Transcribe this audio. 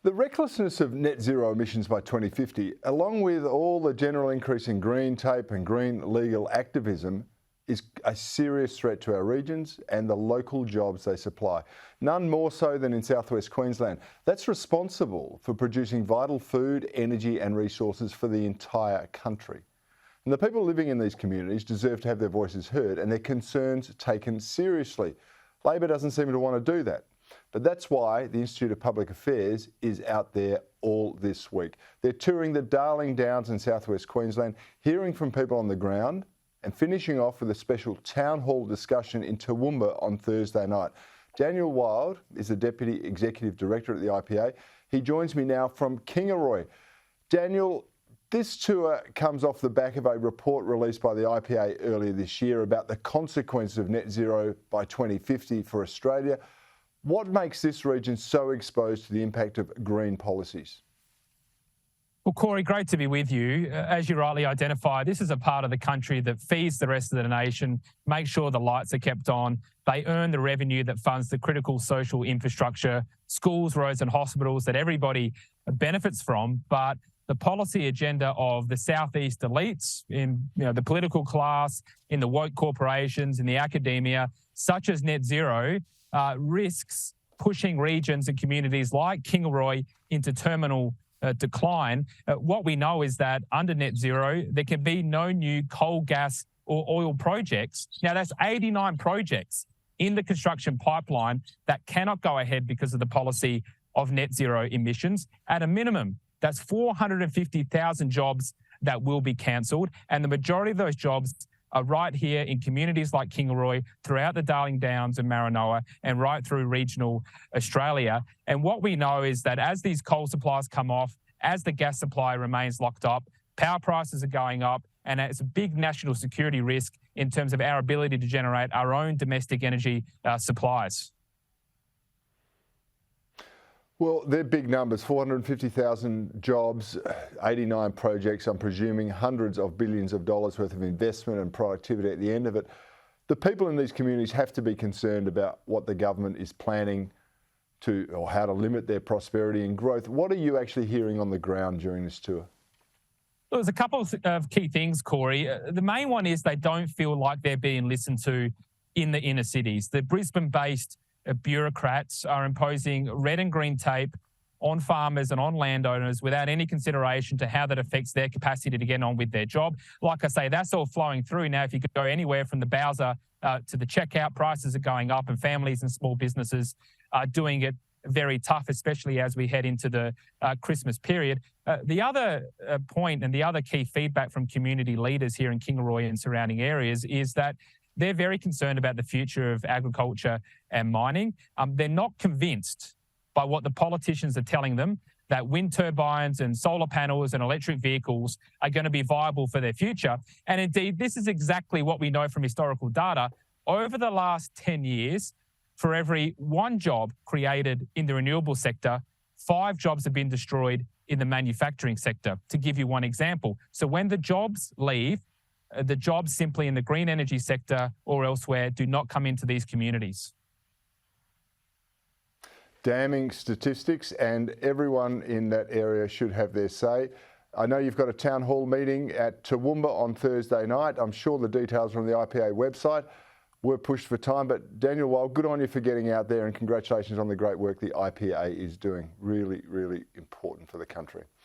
The recklessness of net zero emissions by 2050, along with all the general increase in green tape and green legal activism, is a serious threat to our regions and the local jobs they supply. None more so than in southwest Queensland. That's responsible for producing vital food, energy and resources for the entire country. And the people living in these communities deserve to have their voices heard and their concerns taken seriously. Labor doesn't seem to want to do that. But that's why the Institute of Public Affairs is out there all this week. They're touring the Darling Downs in southwest Queensland, hearing from people on the ground and finishing off with a special town hall discussion in Toowoomba on Thursday night. Daniel Wild is the Deputy Executive Director at the IPA. He joins me now from Kingaroy. Daniel, this tour comes off the back of a report released by the IPA earlier this year about the consequences of net zero by 2050 for Australia. What makes this region so exposed to the impact of green policies? Well, Corey, great to be with you. As you rightly identify, this is a part of the country that feeds the rest of the nation, makes sure the lights are kept on. They earn the revenue that funds the critical social infrastructure, schools, roads and hospitals that everybody benefits from. But the policy agenda of the southeast elites in the political class, in the woke corporations, in the academia, such as net zero, risks pushing regions and communities like Kingaroy into terminal decline. What we know is that under net zero, there can be no new coal, gas or oil projects. Now, that's 89 projects in the construction pipeline that cannot go ahead because of the policy of net zero emissions. At a minimum, that's 450,000 jobs that will be cancelled, and the majority of those jobs are right here in communities like Kingaroy, throughout the Darling Downs and Maranoa, and right through regional Australia. And what we know is that as these coal supplies come off, as the gas supply remains locked up, power prices are going up, and it's a big national security risk in terms of our ability to generate our own domestic energy supplies. Well, they're big numbers, 450,000 jobs, 89 projects, I'm presuming hundreds of billions of dollars worth of investment and productivity at the end of it. The people in these communities have to be concerned about what the government is planning to, or how to limit their prosperity and growth. What are you actually hearing on the ground during this tour? Well, there's a couple of key things, Corey. The main one is they don't feel like they're being listened to in the inner cities. The Brisbane-based bureaucrats are imposing red and green tape on farmers and on landowners without any consideration to how that affects their capacity to get on with their job. Like I say, that's all flowing through now. If you could go anywhere from the Bowser to the checkout, prices are going up and families and small businesses are doing it very tough, especially as we head into the Christmas period. The other point and the other key feedback from community leaders here in Kingaroy and surrounding areas is that they're very concerned about the future of agriculture and mining. They're not convinced by what the politicians are telling them that wind turbines and solar panels and electric vehicles are going to be viable for their future. And indeed, this is exactly what we know from historical data. Over the last 10 years, for every one job created in the renewable sector, 5 jobs have been destroyed in the manufacturing sector, to give you one example. So when the jobs leave, the jobs simply in the green energy sector or elsewhere do not come into these communities. Damning statistics, and everyone in that area should have their say. I know you've got a town hall meeting at Toowoomba on Thursday night. I'm sure the details are on the IPA website. We're pushed for time, but Daniel Wild, good on you for getting out there, and congratulations on the great work the IPA is doing. Really, really important for the country.